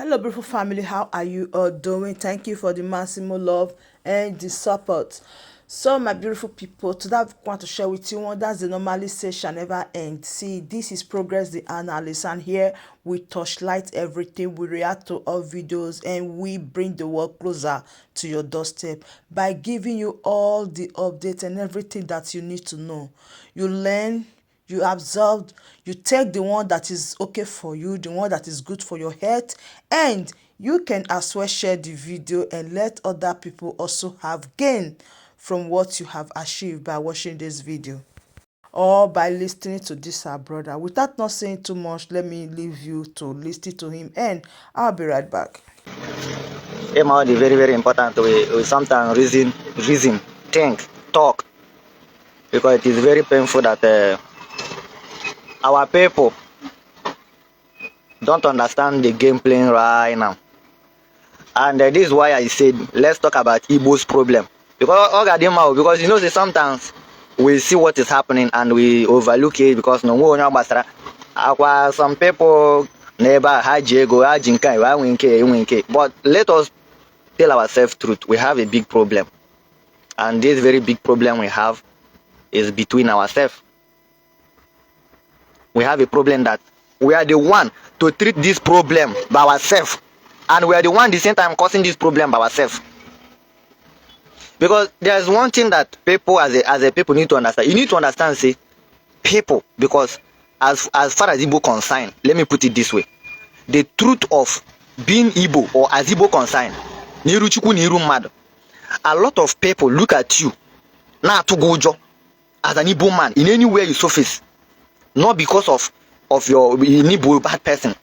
Hello, beautiful family. How are you all doing? Thank you for the maximum love and the support. So, my beautiful people, today I want to share with you one that's the normally say shall never end. See, this is Progress the Analyst, and here we touchlight everything, we react to all videos, and we bring the world closer to your doorstep by giving you all the updates and everything that you need to know. You learn, you absorb, you take the one that is okay for you, the one that is good for your health, and you can as well share the video and let other people also have gain from what you have achieved by watching this video or by listening to this our brother. Without not saying too much, let me leave you to listen to him, and I'll be right back. Came out very important. We sometimes reason, think, talk, because it is very painful that our people don't understand the game playing right now. And this is why I said let's talk about Igbo's problem. Because you know, say sometimes we see what is happening and we overlook it because no one knows. Some people never had but let us tell ourselves truth. We have a big problem, and this very big problem we have is between ourselves. We have a problem that we are the one to treat this problem by ourselves, and we are the one at the same time causing this problem by ourselves. Because there's one thing that people as a people need to understand. You need to understand, say, people, because as far as Igbo concerned, let me put it this way: the truth of being Igbo or as Igbo concerned, niru chukwu niru mmadụ. A lot of people look at you now to go job as an Igbo man in anywhere you surface, not because of your Igbo bad person,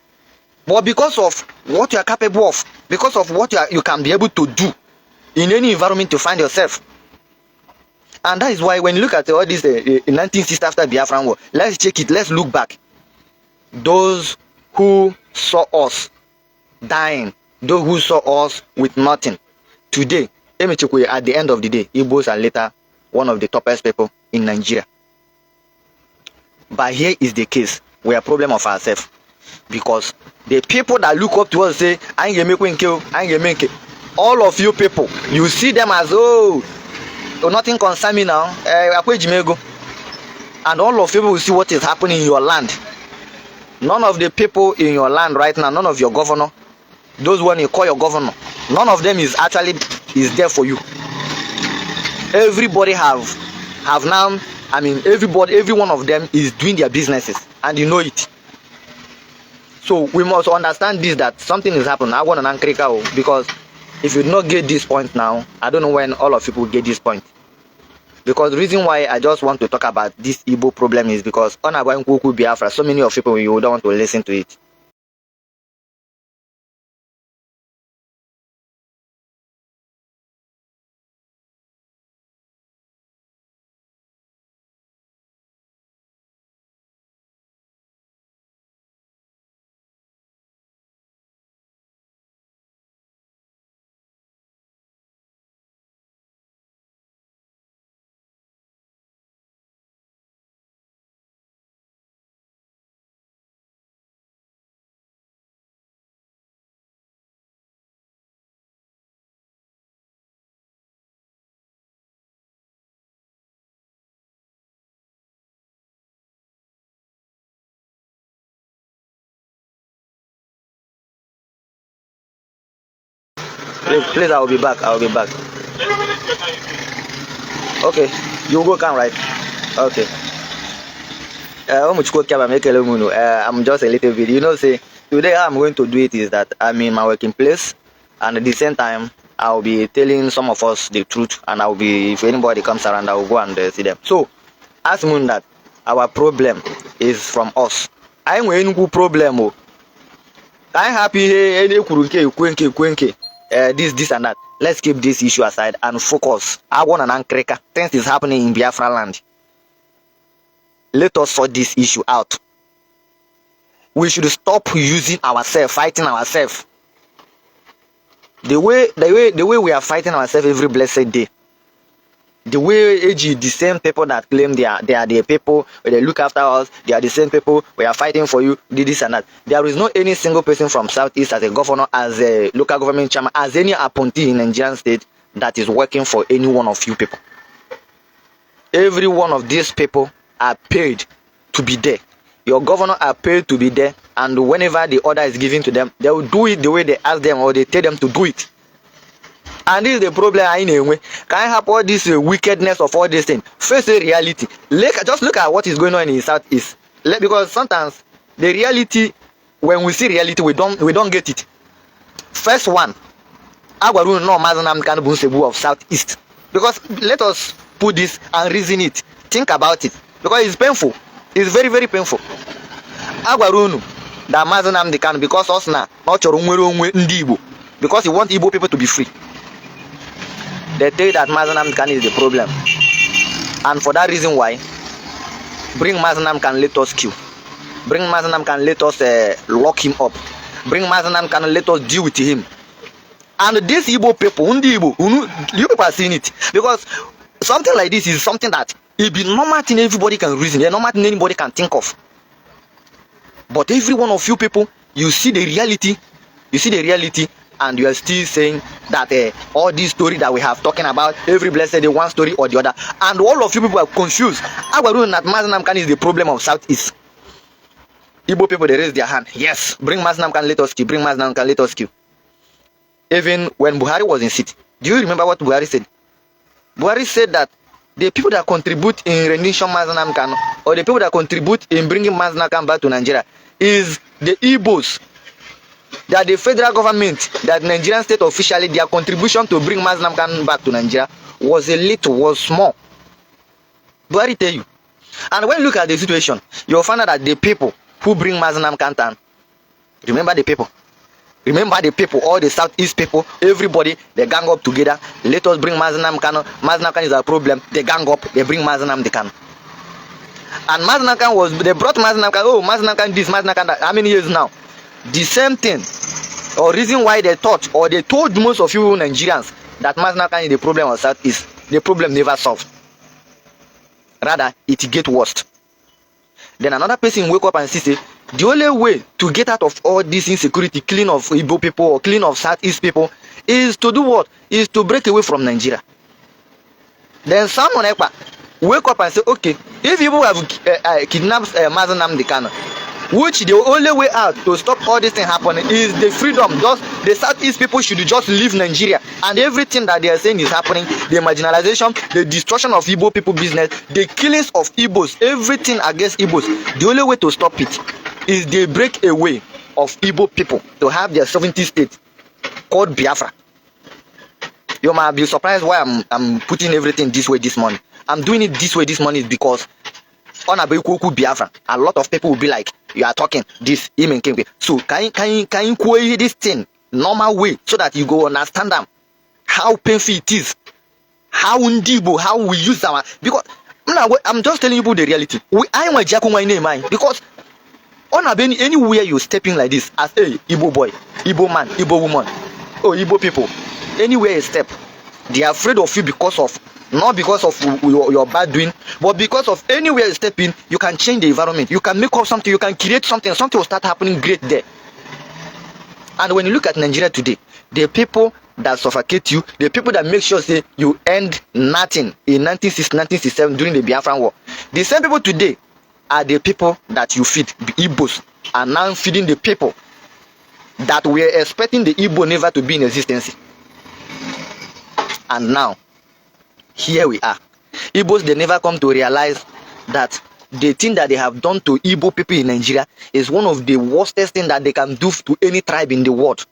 but because of what you are capable of, because of what you can be able to do in any environment to find yourself. And that is why when you look at all this 1960 after Biafra war, let's check it, let's look back. Those who saw us dying, those who saw us with nothing, today, at the end of the day, Igbos are later one of the toppest people in Nigeria. But here is the case, we are a problem of ourselves. Because the people that look up to us say, I ain't gonna make kill, I ain't gonna make it. All of you people, you see them as, oh, nothing concern me now. And all of you will see what is happening in your land. None of the people in your land right now, none of your governor, those when you call your governor, none of them is actually there for you. Everybody have now, I mean, every one of them is doing their businesses, and you know it. So we must understand this, that something is happening. I want an ankrika, because if you do not get this point now, I don't know when all of you will get this point. Because the reason why I just want to talk about this Igbo problem is because on about Biafra, so many of people you don't want to listen to it. Please, I will be back. I will be back. Okay, you go come right. Okay. I'm just a little bit. You know, say today how I'm going to do it is that I'm in my working place, and at the same time I'll be telling some of us the truth, and I'll be, if anybody comes around, I'll go and see them. So, as moon that our problem is from us. I'm going to problem. I'm happy this and that. Let's keep this issue aside and focus. I want an ankreka. Things is happening in Biafra land. Let us sort this issue out. We should stop using ourselves, fighting ourselves. The way we are fighting ourselves every blessed day. The way AG, the same people that claim they are the people, they look after us, they are the same people, we are fighting for you, this and that. There is not any single person from Southeast as a governor, as a local government chairman, as any appointee in Nigerian state that is working for any one of you people. Every one of these people are paid to be there. Your governor are paid to be there, and whenever the order is given to them, they will do it the way they ask them or they tell them to do it. And this is the problem anyway. Can I have all this wickedness of all these things? Face the reality. Just look at what is going on in Southeast. Because sometimes the reality, when we see reality, we don't get it. First one, Agwaru no Mazanam can Bunsebu of Southeast. Because let us put this and reason it. Think about it. Because it's painful. It's very, very painful. Agwarunu that Mazanam the can because us now not your Igbo. Because you want Igbo people to be free. They tell you that Mazanam can is the problem. And for that reason why, bring Mazanam can let us kill. Bring Mazanam can let us lock him up. Bring Mazanam can let us deal with him. And these Igbo people, you people are seeing it. Because something like this is something that it be normal thing everybody can reason. A normal thing anybody can think of. But every one of you people, you see the reality. You see the reality. And you are still saying that all these stories that we have talking about, every blessed day one story or the other, and all of you people are confused. Agwaru that Mazanamkan is the problem of Southeast. Igbo people, they raise their hand. Yes, bring Mazanamkan, let us kill. Bring Mazanamkan, let us kill. Even when Buhari was in city, do you remember what Buhari said? Buhari said that the people that contribute in rendition Mazanamkan, or the people that contribute in bringing Mazanamkan back to Nigeria, is the Igbos. That the federal government, that Nigerian state officially, their contribution to bring Mazanamkan back to Nigeria was small. Buhari tell you. And when you look at the situation, you'll find out that the people who bring Mazanamkan down, remember the people, all the Southeast people, everybody, they gang up together. Let us bring Mazanamkan. Mazanamkan is a problem. They gang up, they bring Mazanamkan. And Mazanamkan they brought Mazanamkan, oh, Mazanamkan this, Mazanamkan that. How many years now? The same thing, or reason why they thought, or they told most of you Nigerians that Mazanamkan is the problem of Southeast. The problem never solved. Rather, it get worse. Then another person wake up and say, the only way to get out of all this insecurity, clean of Igbo people or clean of Southeast people, is to do what? Is to break away from Nigeria. Then someone wake up and say, okay, if people have kidnapped Mazanamkan, which the only way out to stop all this thing happening is the freedom. Just the Southeast people should just leave Nigeria, and everything that they are saying is happening, the marginalization, the destruction of Igbo people business, the killings of Igbos, everything against Igbos. The only way to stop it is the breakaway of Igbo people to have their sovereignty state called Biafra. You might be surprised why I'm putting everything this way this morning. I'm doing it this way this morning because on a Biafra, a lot of people will be like, you are talking this, so can you query this thing normal way so that you go understand them how painful it is, how undibo, how we use our, because I'm just telling you the reality. I am a Jaku because on a anywhere you stepping like this as a Igbo boy, Igbo man, Igbo woman, or Igbo people, anywhere you step, they are afraid of you because of, not because of your bad doing, but because of anywhere you step in, you can change the environment. You can make up something, you can create something will start happening great there. And when you look at Nigeria today, the people that suffocate you, the people that make sure say you end nothing in 1967 during the Biafran War, the same people today are the people that you feed, the Igbos, are now feeding the people that we are expecting the Igbo never to be in existence. And now, here we are. Igbos, they never come to realize that the thing that they have done to Igbo people in Nigeria is one of the worstest things that they can do to any tribe in the world.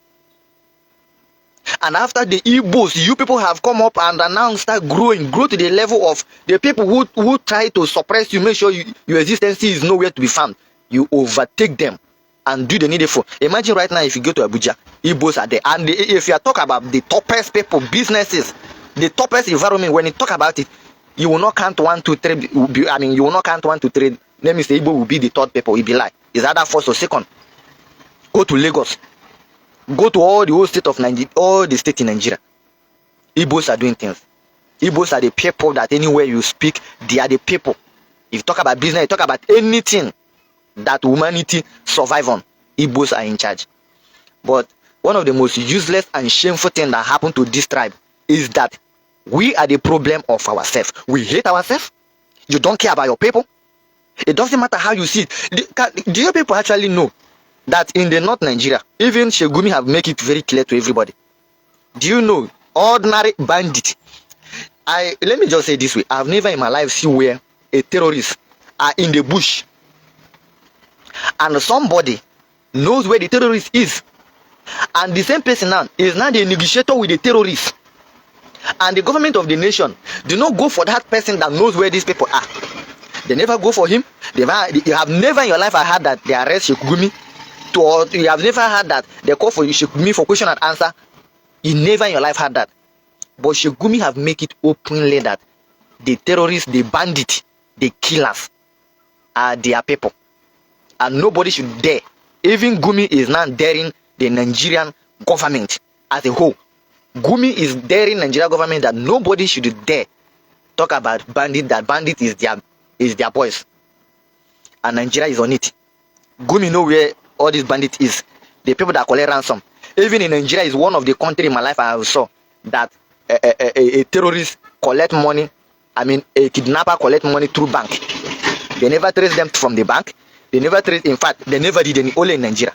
And after the Igbos, you people have come up and now start grow to the level of the people who try to suppress you, make sure your existence is nowhere to be found. You overtake them and do the needful. Imagine right now if you go to Abuja, Igbos are there. And if you are talking about the toppest people, businesses, the toppest environment, when you talk about it, you will not count 1, 2, 3. You will not count 1, 2, 3. Let me say Igbo will be the third people. It will be like, is either first or second. Go to Lagos. Go to all the whole state of Nigeria, all the states in Nigeria. Igbos are doing things. Igbos are the people that anywhere you speak, they are the people. If you talk about business, you talk about anything that humanity survive on, Igbos are in charge. But one of the most useless and shameful things that happened to this tribe is that we are the problem of ourselves. We hate ourselves. You don't care about your people. It doesn't matter how you see it. Do you people actually know that in the North Nigeria, even Shegumi have made it very clear to everybody? Do you know ordinary bandit? Let me just say this way. I've never in my life seen where a terrorist are in the bush and somebody knows where the terrorist is, and the same person now is now the negotiator with the terrorist, and the government of the nation do not go for that person that knows where these people are. They never go for him. You have never in your life heard that they arrest Shekugumi, or you have never heard that they call for Shekugumi for question and answer. You never in your life heard that. But Shekugumi have make it openly that the terrorists, the bandits, the killers are their people, and nobody should dare. Even Gumi is now daring the Nigerian government as a whole. Gumi is daring Nigerian government that nobody should dare talk about bandit. That bandit is their boys, and Nigeria is on it. Gumi know where all these bandits is. The people that collect ransom. Even in Nigeria is one of the country in my life I saw that a terrorist collect money. I mean, a kidnapper collect money through bank. They never trace them from the bank. They never trace. In fact, they never did any. Only in Nigeria.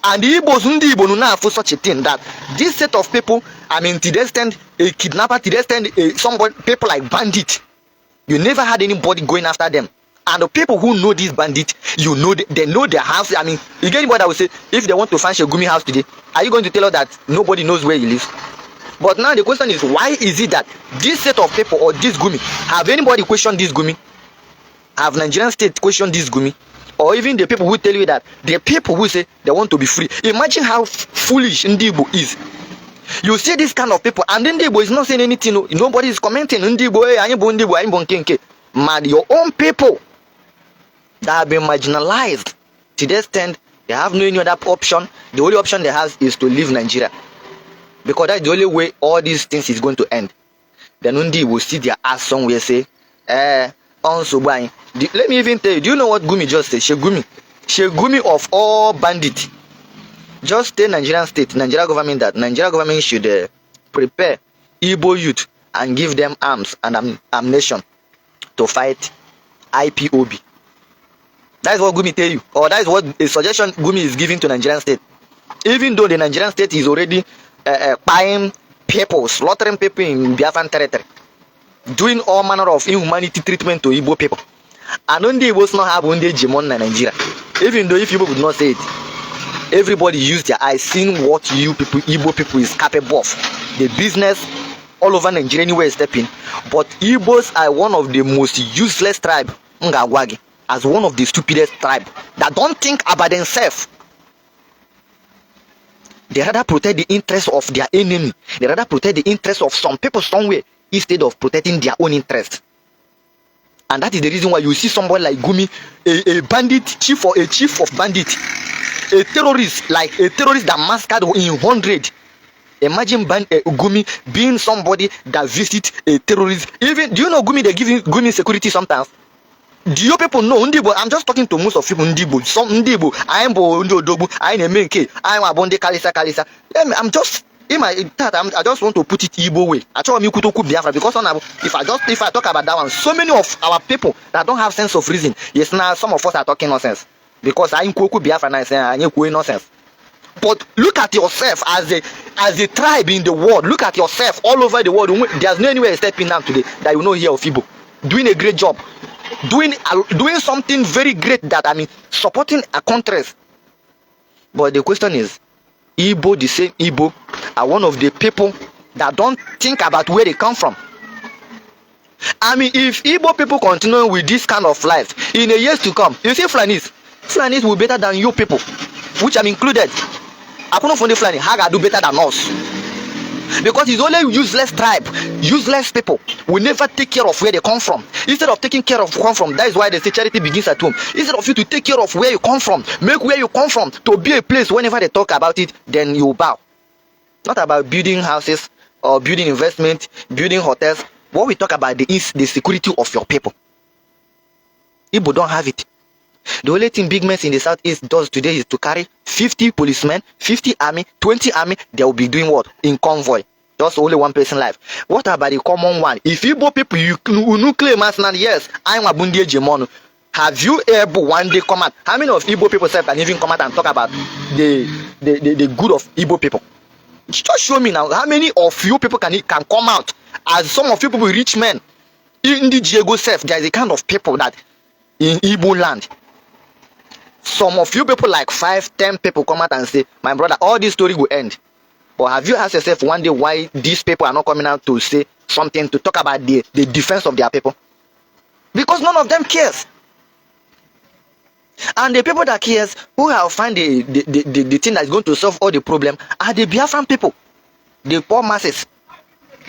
And the Igbos now for such a thing that this set of people, I mean, to the extent a kidnapper, to the extent somebody, people like bandit, you never had anybody going after them. And the people who know these bandits, you know, they know their house. I mean, you get anybody that will say, if they want to find Shegumi house today, are you going to tell us that nobody knows where he lives? But now the question is, why is it that this set of people or this Gumi, have anybody questioned this Gumi? Have Nigerian state questioned this Gumi? Or even the people who tell you that the people who say they want to be free. Imagine how foolish Igbo is. You see this kind of people, and Igbo is not saying anything. Nobody is commenting. Igbo, mad, your own people that have been marginalized to the extent they have no any other option. The only option they have is to leave Nigeria, because that's the only way all these things is going to end. Then Undi will see their ass somewhere say, also buying. Let me even tell you, do you know what Gumi just said? Shegumi of all bandits. Just tell Nigerian state, Nigerian government that Nigerian government should prepare Igbo youth and give them arms and ammunition to fight IPOB. That's what Gumi tell you, or that is what a suggestion Gumi is giving to Nigerian state. Even though the Nigerian state is already buying people, slaughtering people in Biafran territory, doing all manner of inhumanity treatment to Igbo people. And only Igbos not have only Jimon in Nigeria. Even though if Igbo would not say it, everybody use their eyes, seeing what you people, Igbo people is capable of. The business all over Nigeria anywhere stepping. But Igbos are one of the most useless tribe, Ngawagi, as one of the stupidest tribe that don't think about themselves. They rather protect the interests of their enemy. They rather protect the interests of some people somewhere instead of protecting their own interest. And that is the reason why you see somebody like Gumi, a bandit chief or a chief of bandit, a terrorist, like a terrorist that massacred in 100. Imagine Gumi being somebody that visits a terrorist. Even, do you know Gumi, they give Gumi security sometimes? Do you people know Ndibo? I'm just talking to most of people Ndibo. Some Ndibo, I'm Ndodobu, I'm a Menke, I'm a Bonde Kalisa. I'm just in my that I just want to put it Igbo way. I try me kutoku Biafra because if I talk about that one, so many of our people that don't have sense of reason. Yes, now some of us are talking nonsense because I'm kuku Biafra and I say I'm nonsense. But look at yourself as a tribe in the world. Look at yourself all over the world. There's no anywhere stepping down today that you know here of Igbo doing a great job, doing something very great that supporting a country. But the question is, Igbo, the same Igbo, are one of the people that don't think about where they come from. If Igbo people continue with this kind of life in the years to come, you see Fulanis will be better than you people, which I'm included. I couldn't find the Fulani. Haga do better than us. Because it's only useless tribe, useless people will never take care of where they come from. Instead of taking care of where you come from, that is why they say charity begins at home. Instead of you to take care of where you come from, make where you come from to be a place whenever they talk about it, then you bow. Not about building houses, or building investment, building hotels. What we talk about is the security of your people. Igbo don't have it. The only thing big men in the southeast does today is to carry 50 policemen, 50 army, 20 army. They will be doing what? In convoy. Just only one person life. What about the common one? If Igbo people, you claim as now, yes, I'm a Bundi Jemonu. Have you ever one day come out? How many of Igbo people can even come out and talk about the good of Igbo people? Just show me now. How many of you people can come out as some of you people rich men? In the Diego self, there is a kind of people that in Igbo land. Some of you people, like 5, 10 people, come out and say, my brother, all this story will end. Or have you asked yourself one day why these people are not coming out to say something, to talk about the defense of their people? Because none of them cares. And the people that cares, who have found the thing that is going to solve all the problem, are the Biafran people, the poor masses.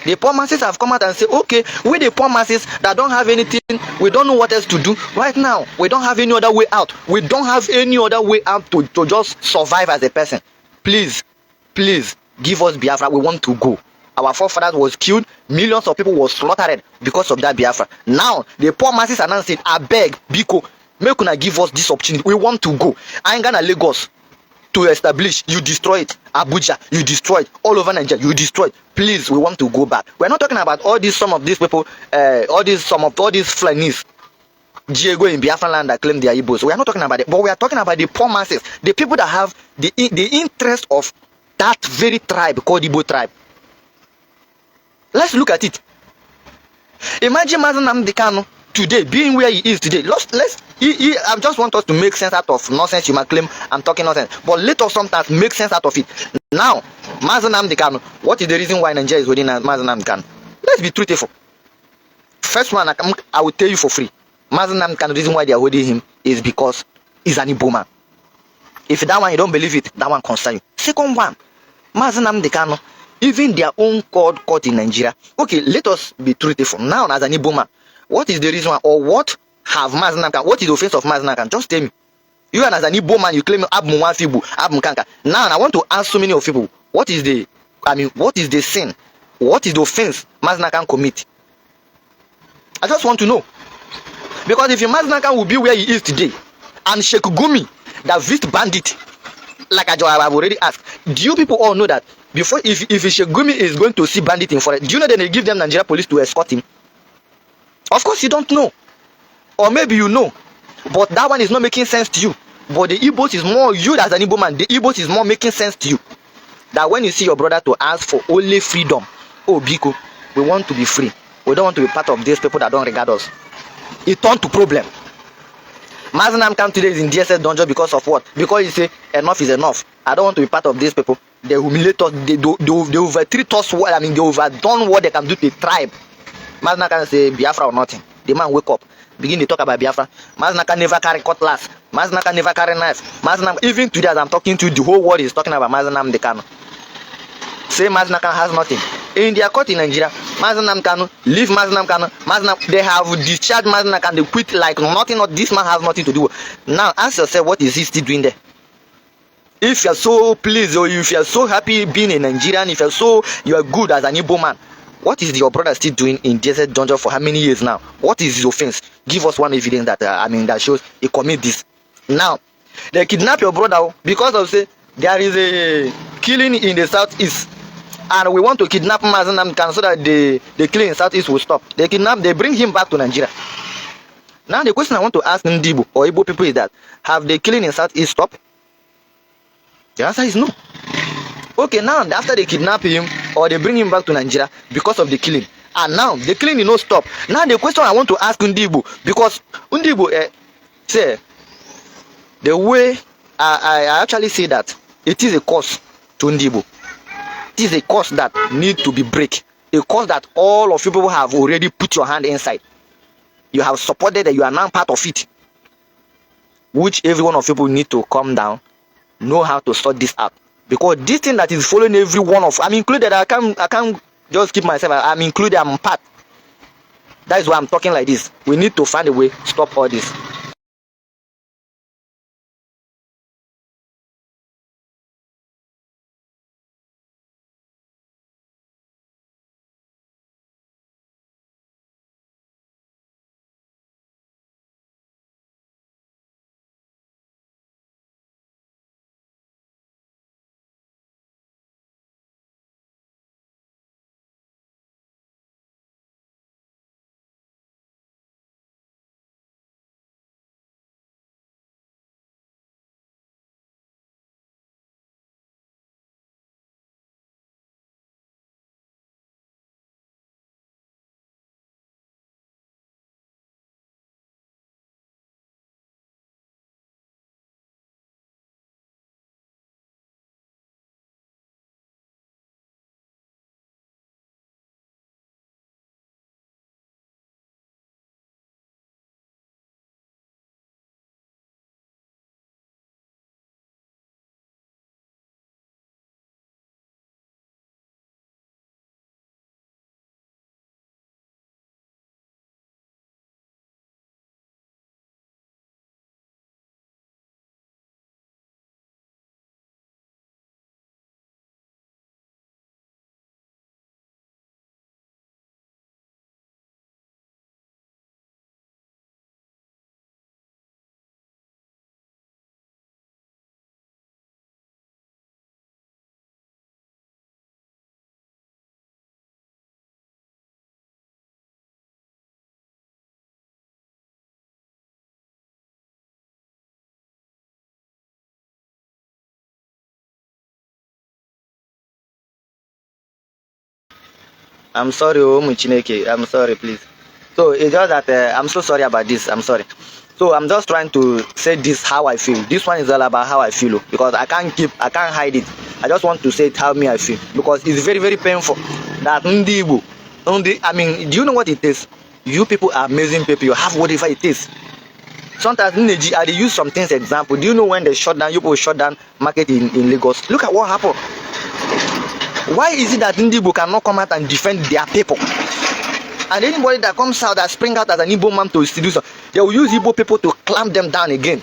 The poor masses have come out and said, okay, we the poor masses that don't have anything, we don't know what else to do. Right now, we don't have any other way out. We don't have any other way out to just survive as a person. Please, please, give us Biafra. We want to go. Our forefathers was killed. Millions of people were slaughtered because of that Biafra. Now, the poor masses are now saying, I beg, Biko, make una give us this opportunity. We want to go. I ain't gonna Lagos to establish, you destroy it. Abuja, you destroy it. All over Nigeria, you destroy it. Please, we want to go back. We're not talking about all these, some of these people, all these Fulanis, Diego in Biafra land that claim they are Igbos. We are not talking about it, but we are talking about the poor masses, the people that have the interest of that very tribe called Igbo tribe. Let's look at it. Imagine Mazen Nnamdi Kanu today being where he is today. I just want us to make sense out of nonsense. You might claim I'm talking nonsense, but let us sometimes make sense out of it. Now, Mazen Nnamdi Kanu, what is the reason why Nigeria is holding Mazen Nnamdi Kanu? Let's be truthful. First one, I will tell you for free. Mazen Nnamdi Kanu, the reason why they are holding him is because he's an Igbo man. If that one you don't believe it, that one concerns you. Second one, Mazen Nnamdi Kanu, even their own court in Nigeria. Okay, let us be truthful. Now, as an Igbo man, what is the reason why, or what have Mazen Nnamdi Kanu, what is the offense of Mazen Nnamdi Kanu? Just tell me. You and as an Igbo man, you claim Abmu Wafibu, Abmu Kanka. Now, I want to ask so many of people, what is the sin? What is the offense Mazen Nnamdi Kanu commit? I just want to know. Because if Mazen Nnamdi Kanu will be where he is today, and Sheikh Gumi, that vist bandit, like I have already asked, do you people all know that before, if Sheikh Gumi is going to see bandit in forest, do you know that they give them Nigeria police to escort him? Of course you don't know. Or maybe you know. But that one is not making sense to you. But the Igbos is more, you as an Igbo man, the Igbos is more making sense to you. That when you see your brother to ask for only freedom, oh Biko, we want to be free. We don't want to be part of these people that don't regard us. It turned to problem. Mazen Nnamdi Kanu today is in DSS dungeon because of what? Because he say enough is enough. I don't want to be part of these people. They humiliate us. They overtreat us. They overdone what they can do to the tribe. Mazen Nnamdi Kanu say Biafra or nothing. The man wake up, begin to talk about Biafra. Mazen Nnamdi Kanu never carry cutlass. Mazen Nnamdi Kanu never carry knife. Even today as I'm talking to you, the whole world is talking about Mazen Nnamdi Kanu. Say Mazen Nnamdi Kanu has nothing. In their court in Nigeria, Mazen Nnamdi Kanu, leave Mazen Nnamdi Kanu. They have discharged Mazen Nnamdi Kanu. They quit like nothing. This man has nothing to do. Now ask yourself, what is he still doing there? If you're so pleased, or if you're so happy being a Nigerian, if you are good as an Igbo man, what is your brother still doing in desert dungeon for how many years now? What is his offense? Give us one evidence that that shows he commit this. Now, they kidnap your brother because of say there is a killing in the southeast, and we want to kidnap Mazen Nnamdi Kanu so that the killing in southeast will stop. They bring him back to Nigeria. Now the question I want to ask Ndibo or Igbo people is that, have the killing in southeast stopped? The answer is no. Okay, now after they kidnap him or they bring him back to Nigeria because of the killing, and now the killing did not stop. Now the question I want to ask Ndibo, because Ndibo say the way I actually say that it is a cause to Ndibo. It is a cause that need to be break. A cause that all of you people have already put your hand inside. You have supported that you are now part of it. Which every one of you people need to calm down, know how to sort this out. Because this thing that is following every one of, I'm included. I can't just keep myself. I'm included. I'm part. That is why I'm talking like this. We need to find a way to stop all this. I'm sorry, Chineke. I'm sorry, please. So it's just that I'm so sorry about this. I'm sorry. So I'm just trying to say this how I feel. This one is all about how I feel because I can't hide it. I just want to say it how me I feel because it's very very painful that Ndi Igbo, I mean, do you know what it is? You people are amazing people. You have whatever it is. Sometimes I dey use some things example. Do you know when they shut down? You people shut down market in Lagos. Look at what happened. Why is it that Ndi Igbo cannot come out and defend their people? And anybody that comes out that spring out as an Igbo man to seduce, they will use Igbo people to clamp them down again.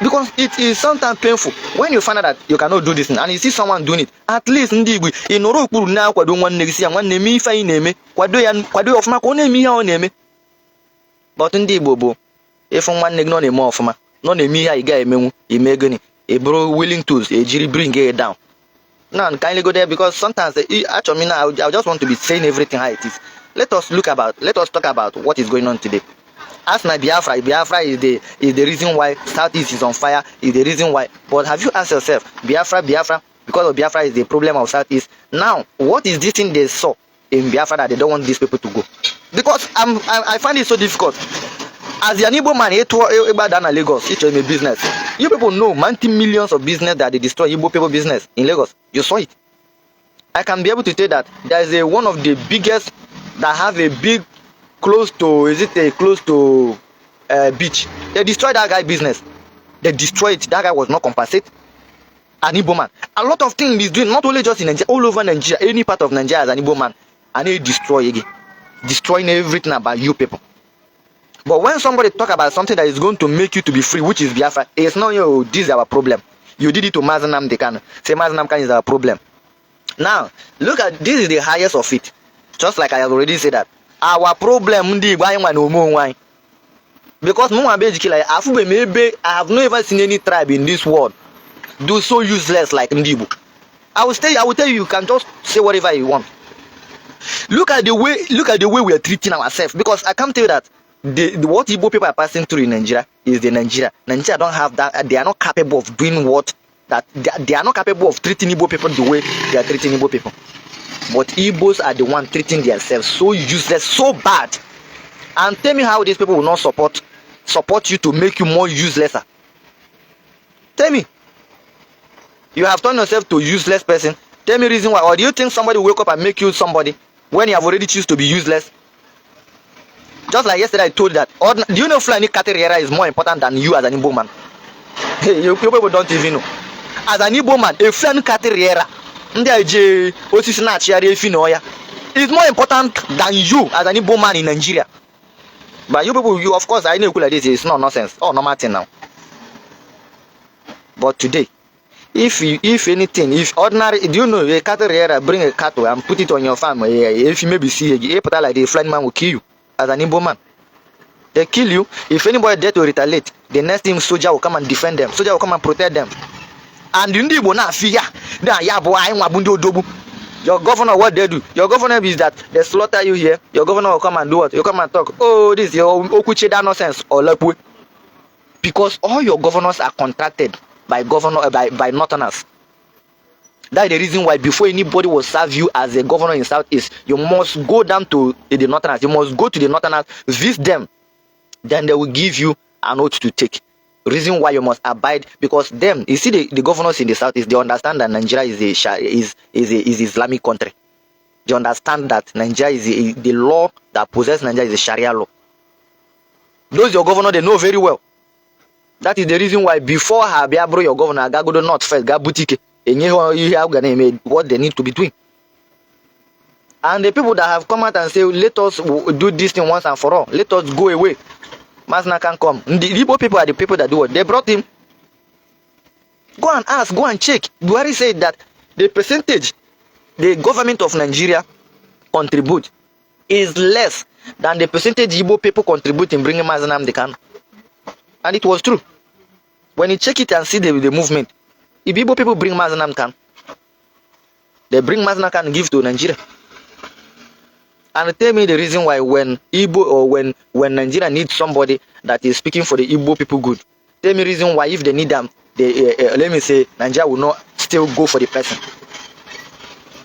Because it is sometimes painful when you find out that you cannot do this thing and you see someone doing it. At least Ndi Igbo, in noro okpuru na kwado nwanne gị si ya nwanne eme ife anyị na-eme, kwado ya ọfụma ka ọ na-eme ihe ọ na-eme. But Ndi Igbo bụ ịfụ nwanne gị nọ na-eme ọfụma, nọ na-eme ihe anyị ga-emenwu, ime gịnị, e bụrụ willing tools, ejiri bring it down. Now, kindly go there because sometimes actually now I just want to be saying everything how it is. Let us talk about what is going on today. As my Biafra is the reason why Southeast is on fire, is the reason why. But have you asked yourself, Biafra, because of Biafra is the problem of Southeast. Now, what is this thing they saw in Biafra that they don't want these people to go? Because I find it so difficult. As an Igbo man, down in Lagos, it's a business. You people know multi-millions of business that they destroy Igbo people business in Lagos. You saw it. I can be able to tell that there is one of the biggest that have a big close to beach. They destroyed that guy business. They destroyed it. That guy was not compensated. An Igbo man. A lot of things he's doing, not only just in Nigeria, all over Nigeria, any part of Nigeria as an Igbo man, and he destroying everything about you people. But when somebody talk about something that is going to make you to be free, which is Biafra, it's not this is our problem. You did it to Mazenam Dekan. Say Mazenam Dekan is our problem. Now, look at this is the highest of it. Just like I have already said that. Our problem because maybe I have never seen any tribe in this world do so useless like Ndibu. I will tell you, you can just say whatever you want. Look at the way we are treating ourselves, because I can tell you that what Igbo people are passing through in Nigeria is Nigeria don't have that. They are not capable of doing they are not capable of treating Igbo people the way they are treating Igbo people. But Igbos are the one treating themselves so useless, so bad. And tell me how these people will not support you to make you more useless. Tell me. You have turned yourself to a useless person. Tell me reason why. Or do you think somebody will wake up and make you somebody when you have already choose to be useless? Just like yesterday I told you that. Do you know Fulani Kateriera is more important than you as an Igbo man? Hey, you people don't even know. As an Igbo man, a Fulani Kateriera is more important than you as an Igbo man in Nigeria. But you people, of course, I know like this. It's not nonsense. Oh, no matter now. But today, if ordinary, do you know a Kateriera bring a cattle and put it on your farm? If you maybe see a like the flying man will kill you. As an Igbo man, they kill you. If anybody dare to retaliate, the next thing soldier will come and defend them. Soldier will come and protect them. And in the Igbo now fear. Your governor, what they do? Your governor is that they slaughter you here. Your governor will come and do what? You come and talk. Oh, this your okucheda nonsense or lapwe. Because all your governors are contracted by northerners. That's the reason why before anybody will serve you as a governor in Southeast, you must go down to the northerners. You must go to the northerners, visit them. Then they will give you an oath to take. Reason why you must abide, because them, you see the governors in the Southeast, they understand that Nigeria is Islamic country. They understand that Nigeria is the law that possesses Nigeria is a Sharia law. Those your governor, they know very well. That is the reason why before Habiabro, your governor, Gagodo not first, Gabutike. What they need to be doing. And the people that have come out and say, let us do this thing once and for all. Let us go away. Masna can come. The Igbo people are the people that do what? They brought him. Go and ask, go and check. Buhari said that the percentage the government of Nigeria contribute is less than the percentage Igbo people contribute in bringing Mazenam Dekan. And it was true. When you check it and see the movement, if Igbo people bring Mazenam Dekan, they bring Mazenam Dekan and give to Nigeria. And tell me the reason why when Igbo or when Nigeria needs somebody that is speaking for the Igbo people good, tell me reason why if they need them, let me say Nigeria will not still go for the person.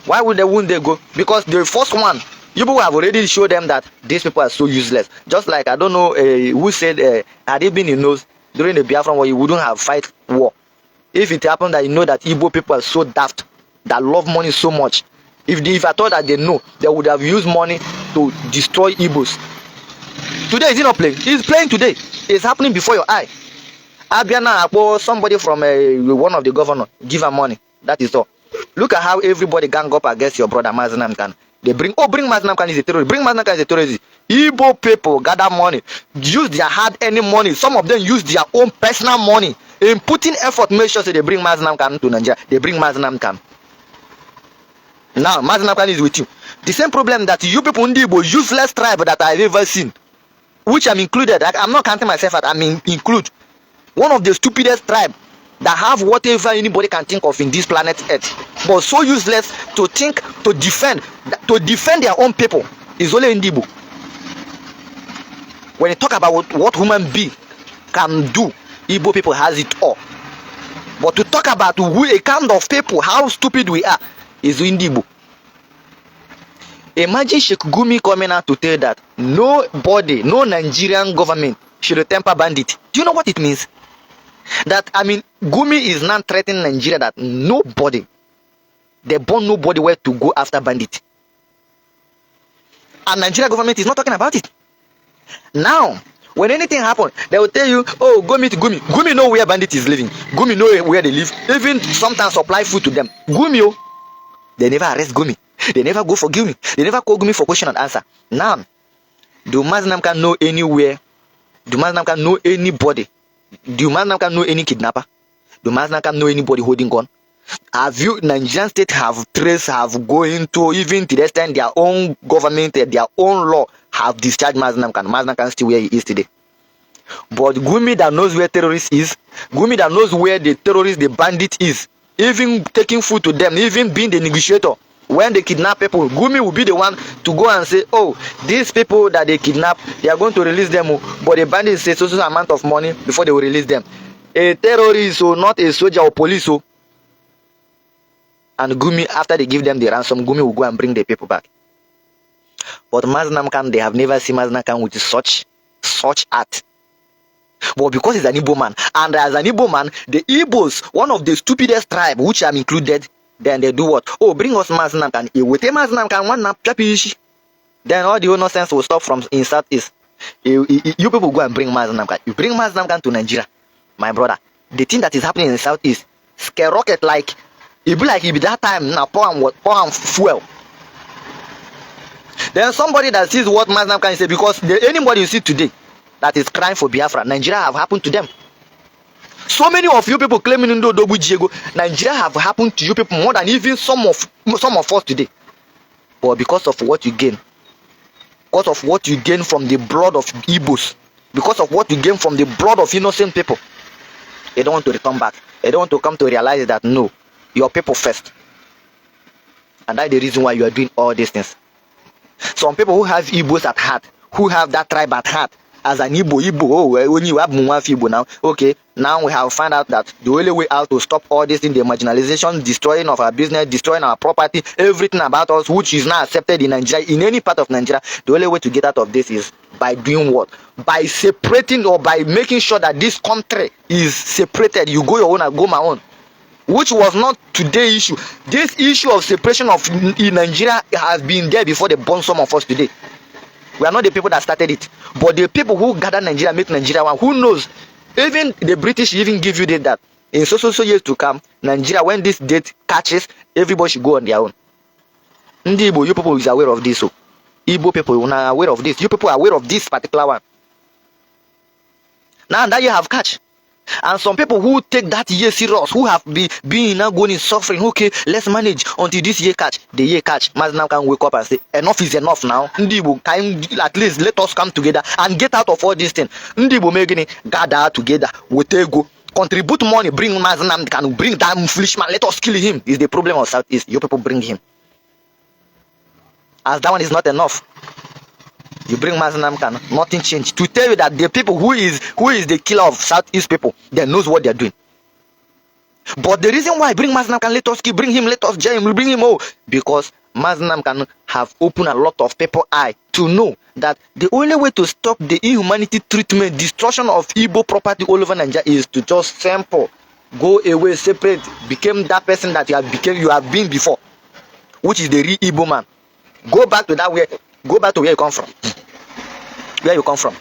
Why wouldn't they go? Because the first one, you people have already showed them that these people are so useless. Just like, I don't know who said, had it been in those during the Biafra war, you wouldn't have fight war. If it happened that you know that Igbo people are so daft, that love money so much, if I thought that they know, they would have used money to destroy Igbos. Today, is he not playing? He's playing today. It's happening before your eye. Abiana, somebody from one of the governors, give her money. That is all. Look at how everybody gang up against your brother Mazinam Khan. They bring Mazinam Khan is a terrorist. Bring Mazinam Khan is a terrorist. Igbo people gather money, use their hard-earned money. Some of them use their own personal money in putting effort. Make sure they bring Mazinam Khan to Nigeria. They bring Mazinam Khan. Now Mazinam Khan is with you. The same problem that you people in the Igbo useless tribe that I've ever seen, which I'm included. I'm not counting myself out. Include one of the stupidest tribe that have whatever anybody can think of in this planet Earth, but so useless to think to defend their own people is only in Igbo. When you talk about what human being can do, Igbo people has it all. But to talk about who a kind of people, how stupid we are, is in Igbo. Imagine Sheikh Gumi coming out to tell that nobody, no Nigerian government should temper bandit. Do you know what it means? That, Gumi is now threatening Nigeria that nobody, they born nobody where to go after bandit. And Nigeria government is not talking about it. Now, when anything happens, they will tell you, oh, go meet Gumi. Gumi know where bandit is living. Gumi know where they live. Even sometimes supply food to them. Gumi, oh, they never arrest Gumi. They never go for Gumi. They never call Gumi for question and answer. Now, do Mazinam Khan know anywhere? Do Mazinam Khan know anybody? Do Mazinam Khan know any kidnapper? Do Mazinam Khan know anybody holding gun? Have you, Nigerian state have traced, have going to, even to the extent their own government, their own law, have discharged Mazinam Khan. Mazinam Khan still where he is today. But Gumi that knows where terrorist is, Gumi that knows where the terrorist, the bandit is, even taking food to them, even being the negotiator, when they kidnap people, Gumi will be the one to go and say, oh, these people that they kidnap, they are going to release them, but the bandits say so amount of money before they will release them. A terrorist, or not a soldier or police, and Gumi, after they give them the ransom, Gumi will go and bring the people back. But Mazinam Khan, they have never seen Mazinam Khan with such art. But because he's an Igbo man, and as an Igbo man, the Igbos, one of the stupidest tribe, which I'm included, then they do what? Oh, bring us Mazinam Khan. With Mazinam Khan, one chapi. Then all the whole nonsense will stop from in Southeast. You people go and bring Mazinam Khan. You bring Mazinam Khan to Nigeria, my brother. The thing that is happening in Southeast, skyrocket like it be that time now. Pour on fuel. Then somebody that sees what Mazinam Khan say, because anybody you see today that is crying for Biafra, Nigeria have happened to them. So many of you people claiming in Dobu Diego, Nigeria have happened to you people more than even some of us today. But because of what you gain, because of what you gain from the blood of Igbos, because of what you gain from the blood of innocent people, they don't want to return back. They don't want to come to realize that no, your people first. And that's the reason why you are doing all these things. Some people who have Igbos at heart, who have that tribe at heart, as an Igbo, when you have Igbo now, okay, now we have found out that the only way out to stop all this thing, the marginalization, destroying of our business, destroying our property, everything about us, which is not accepted in Nigeria, in any part of Nigeria, the only way to get out of this is by doing what? By separating, or by making sure that this country is separated. You go your own, I go my own. Which was not today's issue. This issue of separation of in Nigeria has been there before they born some of us today. We are not the people that started it, but the people who gather Nigeria, make Nigeria one. Who knows? Even the British even give you that in so years to come, Nigeria, when this date catches, everybody should go on their own. Ndi Igbo, you people is aware of this. So Igbo people are aware of this. You people are aware of this particular one. Now that you have catch. And some people who take that year serious, who have been now going in suffering, okay, let's manage until this year catch. The year catch, Mazinam can wake up and say, enough is enough now. Ndibo, can at least let us come together and get out of all these things. Ndibo Megini, gather together, we go, contribute money, bring Mazinam, can bring that foolish man, let us kill him. Is the problem of Southeast. You people bring him. As that one is not enough. You bring Mazinam Khan, nothing changed. To tell you that the people who is the killer of Southeast people, they knows what they're doing. But the reason why I bring Mazi Nnamdi, let us keep, bring him, let us jail him, bring him, oh, because Mazi Nnamdi have opened a lot of people's eye to know that the only way to stop the inhumanity treatment, destruction of Igbo property all over Nigeria is to just simple, go away, separate, become that person that you have been before, which is the real Igbo man. Go back to where you come from. Where you come from.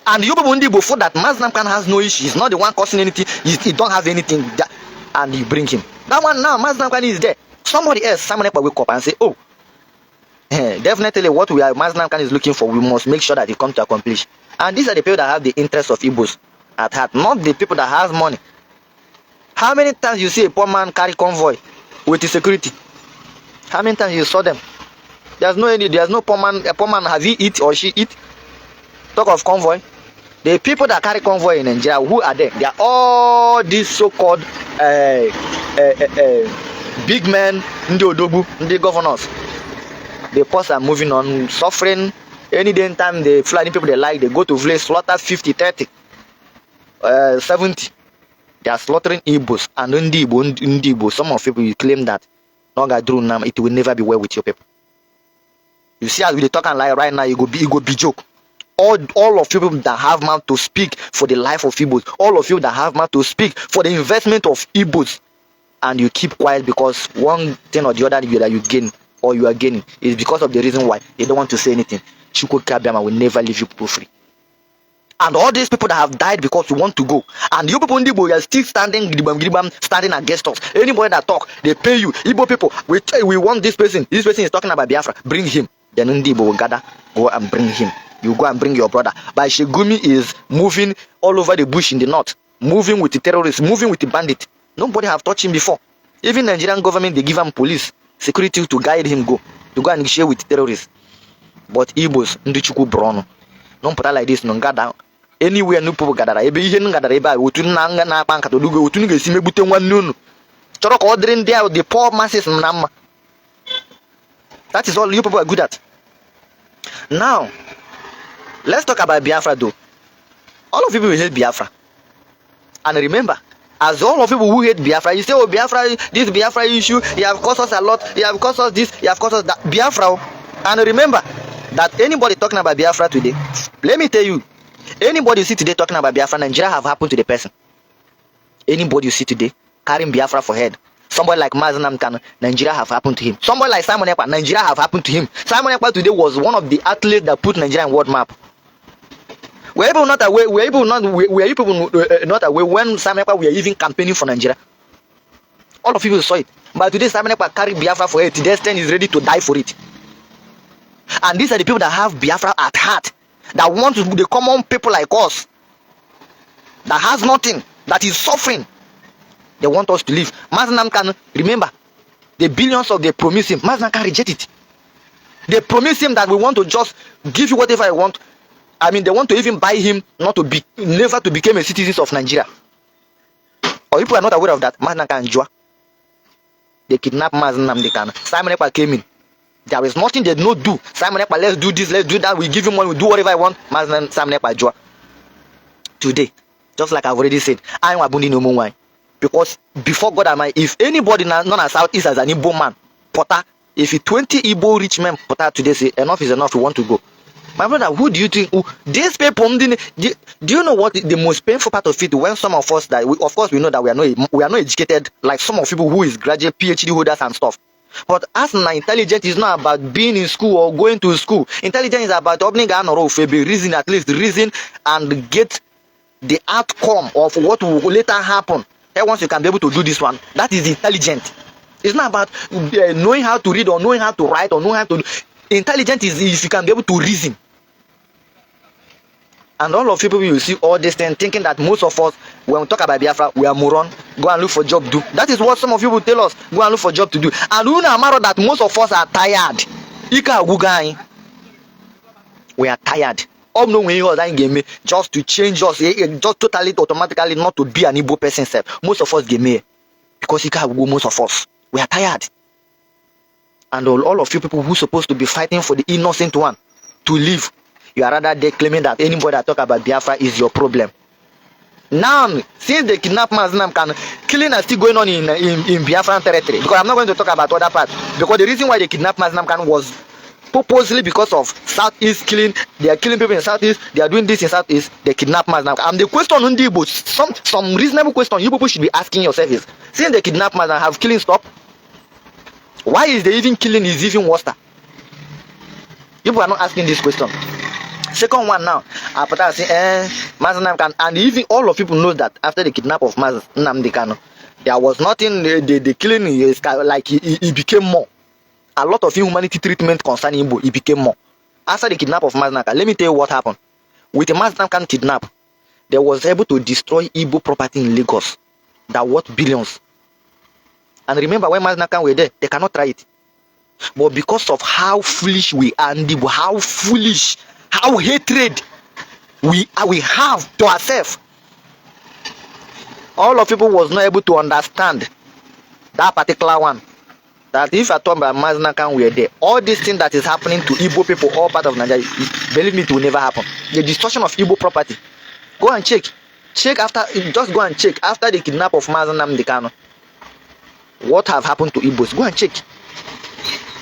And you people before that Mazi Nnamdi has no issue. He's not the one causing anything. He don't have anything. And you bring him. That one now, Mazi Nnamdi is there. Somebody else, someone will wake up and say, oh, definitely what Mazi Nnamdi is looking for, we must make sure that it comes to accomplish. And these are the people that have the interest of Igbos at heart, not the people that have money. How many times you see a poor man carry convoy with the security? How many times you saw them? There's no poor man. A poor man, have he eat or she eat? Talk of convoy. The people that carry convoy in Nigeria, who are they? They are all these so-called big men, the Odogu, the governors. The posts are moving on, suffering. Any day time they fly the people they like, they go to village, slaughter 50, 30, 70. They are slaughtering Igbos and Ndibo. Some of people you claim that it will never be well with your people. You see, as we talk and lie right now, it go be joke. All of you people that have mouth to speak for the life of Igbos, all of you that have mouth to speak for the investment of Igbos, and you keep quiet because one thing or the other that you gain or you are gaining is because of the reason why they don't want to say anything. Chukwu Kabiama will never leave you people free. And all these people that have died because you want to go, and you people in Igbo, you are still standing against us. Anybody that talk, they pay you. Igbo people, we want this person. This person is talking about Biafra. Bring him. Then Igbo will gather, go and bring him. You go and bring your brother. But Shegumi is moving all over the bush in the north, moving with the terrorists, moving with the bandit. Nobody have touched him before. Even Nigerian government, they give him police, security to guide him to go and share with terrorists. But Igbos, Ndichuku Brono, don't put like this, no gather. Anywhere no people gather. Ebe ihe gather ebe otu na akpa nka to dugo otu ga-esi megbute nwanne unu. Chọrọ ka ordering there the poor masses na mma. That is all you people are good at. Now, let's talk about Biafra though. All of you will hate Biafra. And remember, as all of you who hate Biafra, you say, oh, Biafra, this Biafra issue, you have cost us a lot, you have cost us this, you have cost us that. Biafra. And remember that anybody talking about Biafra today, let me tell you, anybody you see today talking about Biafra, Nigeria have happened to the person. Anybody you see today carrying Biafra for head, somebody like Mazi Nnamdi, Nigeria have happened to him. Somebody like Simon Ekpa, Nigeria have happened to him. Simon Ekpa today was one of the athletes that put Nigeria in world map. Were you people not aware when Simon Ekpa were even campaigning for Nigeria? All of you saw it. But today Simon Ekpa carry Biafra for head. The extent is ready to die for it. And these are the people that have Biafra at heart, that want to be the common people like us, that has nothing, that is suffering. They want us to live. Mazi Nnamdi, remember, the billions of they promise him, Mazi Nnamdi reject it. They promise him that we want to just give you whatever I want. I mean, they want to even buy him never to become a citizen of Nigeria. Or people are not aware of that. Mazi Nnamdi and Joa, they kidnapped Mazi Nnamdi. Simon Ekpa came in. There is nothing they don't do. Simon Ekpa, let's do this, let's do that. We give him money, we do whatever I want. Simon Ekpa Joa. Today, just like I've already said, I am Abundi no more. Because before God am I, if anybody known as Southeast as an Igbo man, Potter, if 20 Igbo rich men Potter today say enough is enough, we want to go. My brother, who do you think? These people, do you know what the most painful part of it? When some of us that, of course, we know that we are not educated like some of people who is graduate PhD holders and stuff. But as an intelligence is not about being in school or going to school. Intelligence is about opening an or reason, at least reason, and get the outcome of what will later happen. And once you can be able to do this one, that is intelligent. It's not about knowing how to read or knowing how to write or knowing how to. Intelligent is if you can be able to reason. And all of you people, you see all this thing thinking that most of us, when we talk about Biafra, we are moron. Go and look for job to do. That is what some of you will tell us. Go and look for job to do. And we know that most of us are tired. We are tired. Just to change us, just totally automatically not to be an Igbo person self. Most of us game because most of us, we are tired. And all of you people who are supposed to be fighting for the innocent one to live, you are rather there claiming that anybody that talk about Biafra is your problem. Now, since they kidnap Mazinam Kanu, killing is still going on in Biafran territory. Because I'm not going to talk about other parts. Because the reason why they kidnapped Mazinam Kanu was purposely because of Southeast killing. They are killing people in Southeast. They are doing this in Southeast. They kidnap Mazinam Kanu. And the question on the Igbo, some reasonable question you people should be asking yourself is, since they kidnap Mazinam, have killing stopped? Why is they even killing is even worse? People are not asking this question. Second one now, after that, Mazinam Kanu, and even all of people know that after the kidnap of Mazinam Kanu, there was nothing. The killing is like it became more. A lot of inhumanity treatment concerning Igbo, it became more. After the kidnap of Mazinam Kanu, let me tell you what happened. With the Mazinam Kanu kidnap, they was able to destroy Igbo property in Lagos that worth billions. And remember, when Mazinam Kanu were there, they cannot try it. But because of how foolish we are, Igbo, how foolish, how hatred we have to ourselves, all of people was not able to understand that particular one. That if I talk about Mazinam Kanu were there, all this thing that is happening to Igbo people, all part of Nigeria, believe me, it will never happen. The destruction of Igbo property. Go and check. Just go and check after the kidnap of Mazinam Kanu. What have happened to Igbos? Go and check.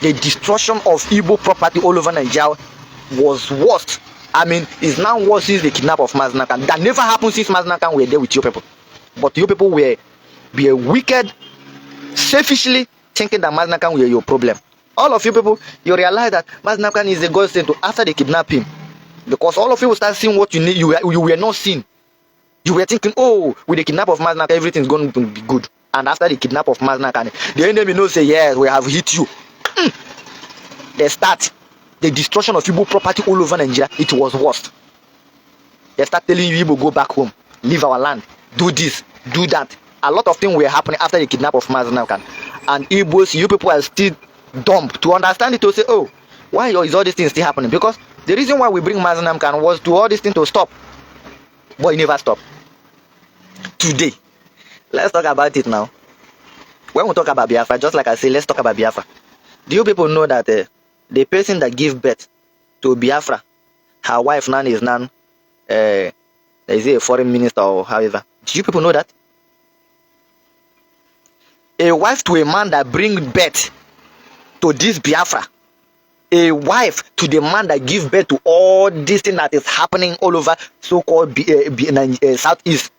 The destruction of Igbo property all over Nigeria was worse. I mean, it's now worse since the kidnap of Mazinam Kanu. That never happened since Mazinam Kanu were there with you people. But you people were wicked, selfishly thinking that Mazinam Kanu were your problem. All of you people, you realize that Mazinam Kanu is a godsend after they kidnap him. Because all of you will start seeing what you need. You were not seeing. You were thinking, oh, with the kidnap of Mazinam Kanu, everything's going to be good. And after the kidnap of Mazinam Kanu, the enemy knows, say, yes, we have hit you. They start the destruction of Igbo property all over Nigeria. It was worst. They start telling you, Igbo, go back home, leave our land, do this, do that. A lot of things were happening after the kidnap of Mazinam Kanu. And Igbos, you people are still dumb to understand it, to say, oh, why is all these things still happening? Because the reason why we bring Mazinam Kanu was to all these things to stop. But it never stopped. Today, let's talk about it now. When we talk about Biafra, just like I say, let's talk about Biafra. Do you people know that the person that gave birth to Biafra, her wife now is now, is a foreign minister or however? Do you people know that? A wife to a man that bring birth to this Biafra, a wife to the man that give birth to all this thing that is happening all over so-called Southeast.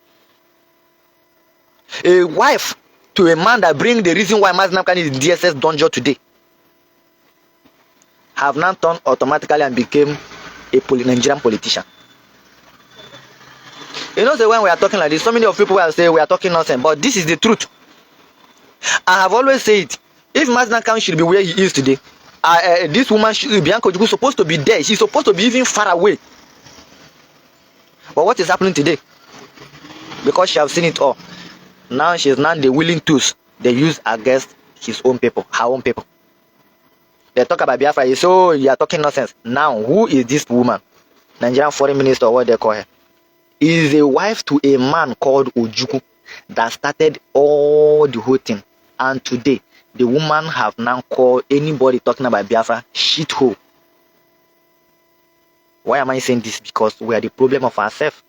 A wife to a man that bring the reason why Mazinam Kanu is in DSS dungeon today, have now turned automatically and became a Nigerian politician. You know, so when we are talking like this, so many of people will say we are talking nonsense, but this is the truth. I have always said, if Mazinam Kanu should be where he is today, this woman, Bianca, is supposed to be there. She's supposed to be even far away. But what is happening today? Because she has seen it all. Now she is now the willing tools they use against his own people, her own people. They talk about Biafra. You say, oh, you are talking nonsense. Now, who is this woman? Nigerian foreign minister, or what they call her? Is a wife to a man called Ojukwu that started all the whole thing. And today, the woman have now called anybody talking about Biafra shithole. Why am I saying this? Because we are the problem of ourselves.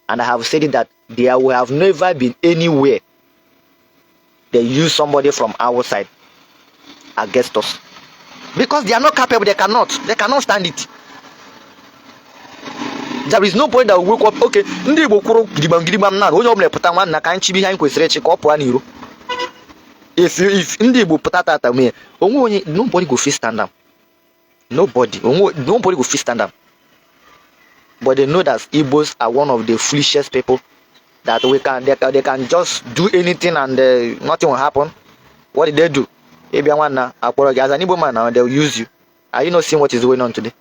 And I have said it that there will have never been anywhere they use somebody from outside against us. Because they are not capable, they cannot stand it. There is no point that will wake up, okay, if nobody go fit stand up. Nobody go fit stand up. But they know that Igbos are one of the foolishest people that they can just do anything and nothing will happen. What did they do? As an Igbo man now, they'll use you. Are you not seeing what is going on today?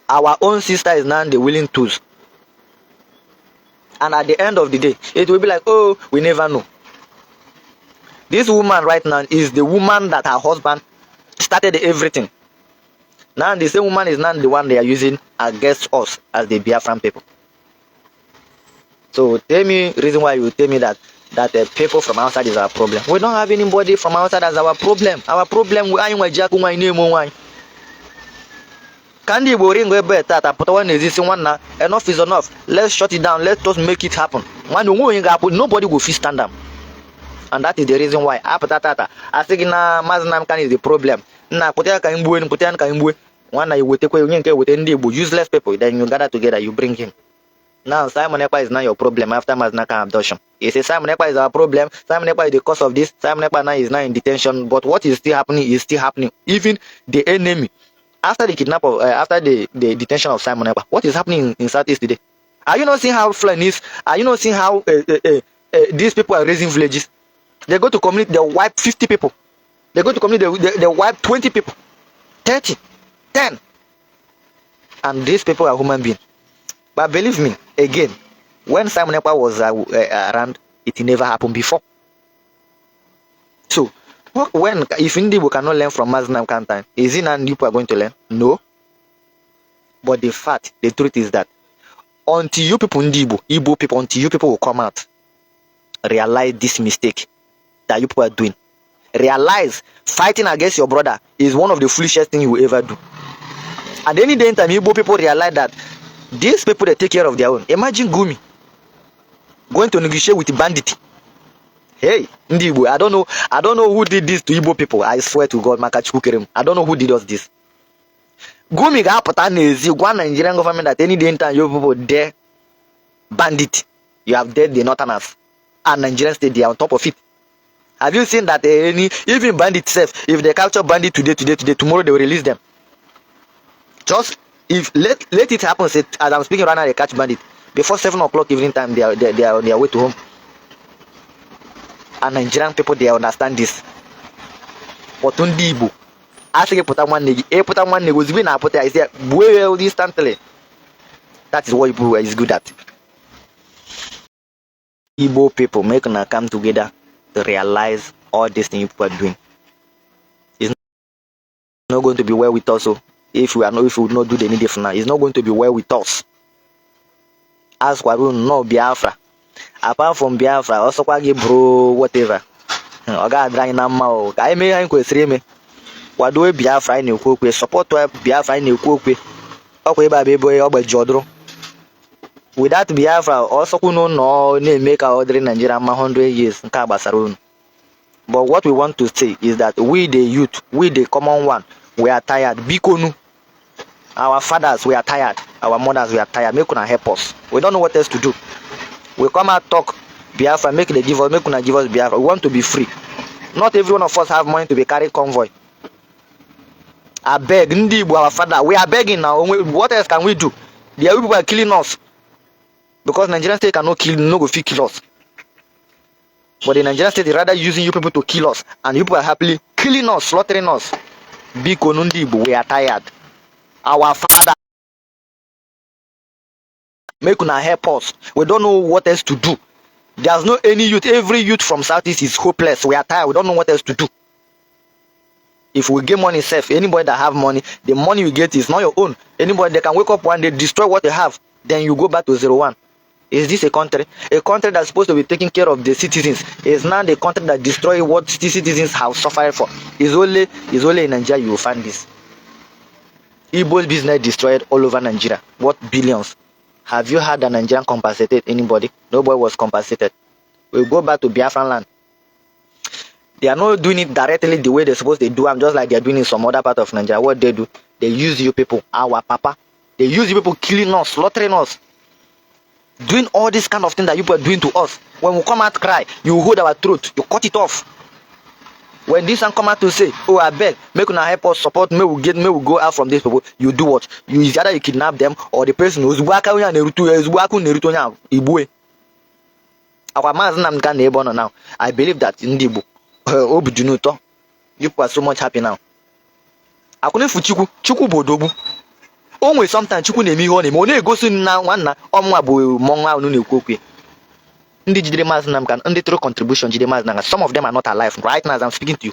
Our own sister is now the willing tools. And at the end of the day, it will be like, oh, we never know. This woman right now is the woman that her husband started everything. Now the same woman is now the one they are using against us as the Biafran people. So tell me reason why you tell me that people from outside is our problem. We don't have anybody from outside as our problem. Our problem we Candy boring go bet that put one is one now. Enough is enough. Let's shut it down. Let us make it happen. When nobody will feel stand up. And that is the reason why after that I think na Maznam can is the problem. Na Putia can one you will take away with Igbo useless people, then you gather together, you bring him. Now Simon Ekpa is not your problem after Maznaka abduction. You say Simon Ekpa is our problem, Simon Ekpa is the cause of this, Simon Ekpa now is now in detention, but what is still happening is still happening. Even the enemy, after the kidnap of after the detention of Simon Ekpa, what is happening in Southeast today? Are you not seeing how Fulani is? Are you not seeing how these people are raising villages? They go to community, they wipe 50 people. They go to community, they wipe 20 people, 30, 10. And these people are human beings. But believe me, again, when Simon Ekpa was around, it never happened before. So, if Indigo cannot learn from Maznam Kantan, is it now people are going to learn? No. But the truth is that until you people, Igbo people, until you people will come out, realize this mistake that you people are doing. Realize fighting against your brother is one of the foolishest things you will ever do. At any day in time, Igbo people realize that these people, they take care of their own. Imagine Gumi going to negotiate with the bandit. Hey, Igbo, I don't know who did this to Igbo people. I swear to God, I don't know who did us this. Gumi got put on one Nigerian government that any day in time, you people dare bandit. You have dead the Northerners and Nigerian state, they are on top of it. Have you seen that even bandit self, if they capture bandit today, tomorrow they will release them. Just if let it happen. Say, as I'm speaking right now, they catch bandit before 7 o'clock evening time. They are on their way to home. And Nigerian people, they understand this. But Igbo, I think put one neg was being put I say well instantly. That is what Igbo is good at. Igbo people make them come together to realize all these things people are doing. It's not going to be well with us. So if we would not do the needed for now, it's not going to be well with us. As we know Biafra. Apart from Biafra, also bro, whatever. Oga drawing now. I may have me. What do Biafra in your support Biafra in your cook? Okay, baby boy, or by Jodro. Without Biafra, also no make our order in Nigeria 100 years in Kabasarun. But what we want to say is that we the youth, we the common one, we are tired. Bikonu. Our fathers, we are tired. Our mothers, we are tired. Make una help us. We don't know what else to do. We come out talk Biafra, make una give us Biafra. We want to be free. Not every one of us have money to be carrying convoy. I beg, Ndibu, our father, we are begging now. What else can we do? The people are killing us. Because Nigerian state cannot kill us. But the Nigerian state is rather using you people to kill us. And you people are happily killing us, slaughtering us. Biko Ndibu, we are tired. Our father, make una help us. We don't know what else to do. There's no any youth. Every youth from Southeast is hopeless. We are tired. We don't know what else to do. If we get money safe, anybody that have money, the money you get is not your own. Anybody that can wake up one day, destroy what they have, then you go back to 0-1. Is this a country? A country that's supposed to be taking care of the citizens is now the country that destroy what citizens have suffered for. It's only in Nigeria you will find this. Igbo's business destroyed all over Nigeria. What billions? Have you heard that Nigerian compensated anybody? Nobody was compensated. We go back to Biafran land. They are not doing it directly the way they're supposed to do. I'm just like they're doing in some other part of Nigeria. What they do, they use you people, our papa. They use you people killing us, slaughtering us. Doing all this kind of thing that you people are doing to us. When we come out cry, you hold our throat, you cut it off. When this one come out to say, oh I beg, make una help us support, may we go out from these people, you do what? You either you kidnap them or the person who's working on Igbo. Our man's name can neighbor now. I believe that in Igbo. Obujunuto. You people are so much happy now. I couldn't for Chuku Bodobu. Always sometimes Chuku name me on him. Only go soon now one Omwabu Monga Nunikuki. Ndi Jidemas Namkan, and the true contribution Jidemas Nanga. Some of them are not alive right now as I'm speaking to you.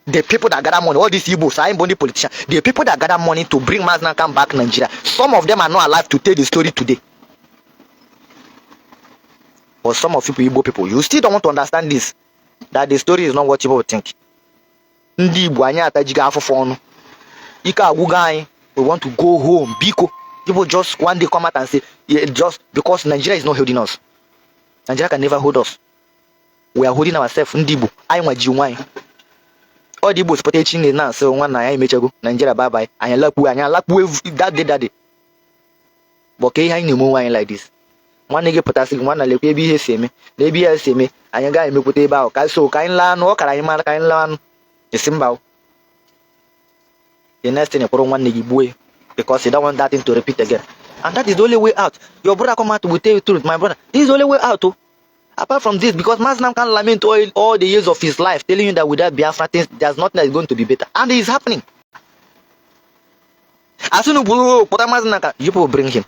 The people that gather money, all these Igbos, I'm body politicians, the people that gather money to bring Maznakam back Nigeria, some of them are not alive to tell the story today. But some of you Igbo people, you still don't want to understand this. That the story is not what people think. Ndi Igbo anya atajiga afofo onu. Ike agwuga anyị. We want to go home. Biko. People just one day come out and say, yeah, just because Nigeria is not holding us. Nigeria can never hold us. We are holding ourselves. Ndibo. I want you wine. All the Igbos potentially now. So one night I make go Nigeria bye bye. I like that day. But okay, I know wine like this. One nigga potassium, one like baby he see me. Maybe I see me. And you guys me put about. So kind land, or can I kind land? The symbol. The next thing you put on one nigga boy. Because you don't want that thing to repeat again. And that is the only way out. Your brother come out will tell you the truth, my brother. This is the only way out. Oh. Apart from this, because Masnam can lament all the years of his life, telling you that without Biafra things, there's nothing that is going to be better. And it is happening. As soon as you will bring him.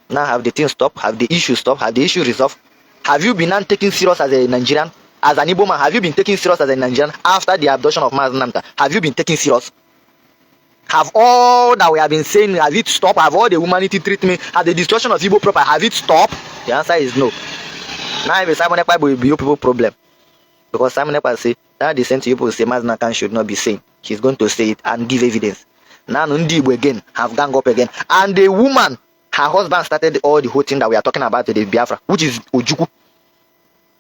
Now have the thing stopped, have the issue stopped, have the issue resolved. Have you been taken serious as a Nigerian? As an Igbo man, have you been taken serious as a Nigerian after the abduction of Maznamta? Have you been taken serious? Have all that we have been saying, have it stopped? Have all the humanity treatment, have the destruction of Igbo proper, have it stopped? The answer is no. Now if Simon Ekpa will be your people problem. Because Simon Ekpa say, that the same people say Maznamta should not be saying. He's going to say it and give evidence. Now Ndibo again have gang up again. And the woman, her husband started all the whole thing that we are talking about today, Biafra, which is Ojuku.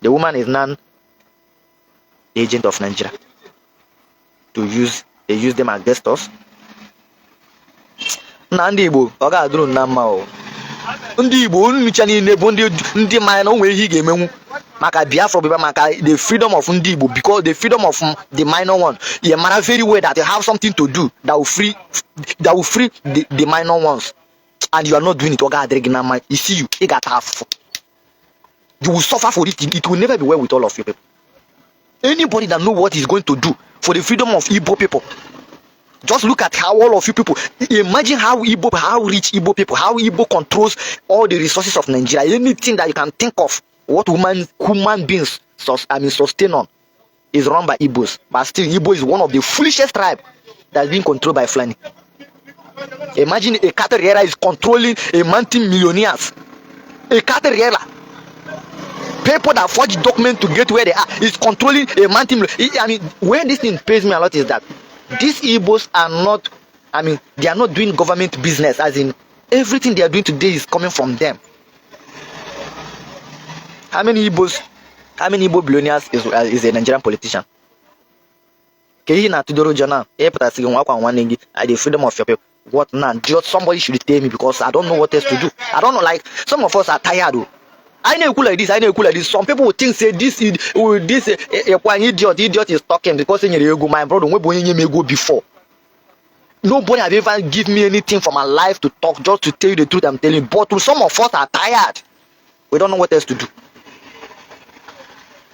The woman is now the agent of Nigeria. They use them against us. Ndị Igbo ọ ga-adụrụ na mma o. Ndị Igbo nnicha niile bụ ndị manya na onwe ihe ị ga-emenwu maka Biafra bụ maka the freedom of ndị Igbo, because the freedom of the minor one. You matter very well that you have something to do that will free the minor ones, and you are not doing it. You see you got half. You will suffer for it. It will never be well with all of you people. Anybody that know what he's going to do for the freedom of Igbo people. Just look at how all of you people, imagine how rich Igbo people, how Igbo controls all the resources of Nigeria. Anything that you can think of, what human beings sustain on is run by Igbos. But still, Igbo is one of the foolishest tribes that's being controlled by Fulani. Imagine a cattle rearer is controlling a multi-millionaires. A cattle rearer. People that forge documents to get where they are is controlling a multi-millionaire. I mean, where this thing pays me a lot is that these Igbos are not, they are not doing government business, as in everything they are doing today is coming from them. How many Igbo billionaires is a Nigerian politician? The freedom of your people. What now? Just somebody should tell me, because I don't know what else to do. I don't know, like some of us are tired. I know you cool like this. I know you cool like this. Some people will think say this idiot is talking because my brother we go before. Nobody have ever give me anything for my life to talk, just to tell you the truth. I'm telling you. But some of us are tired. We don't know what else to do.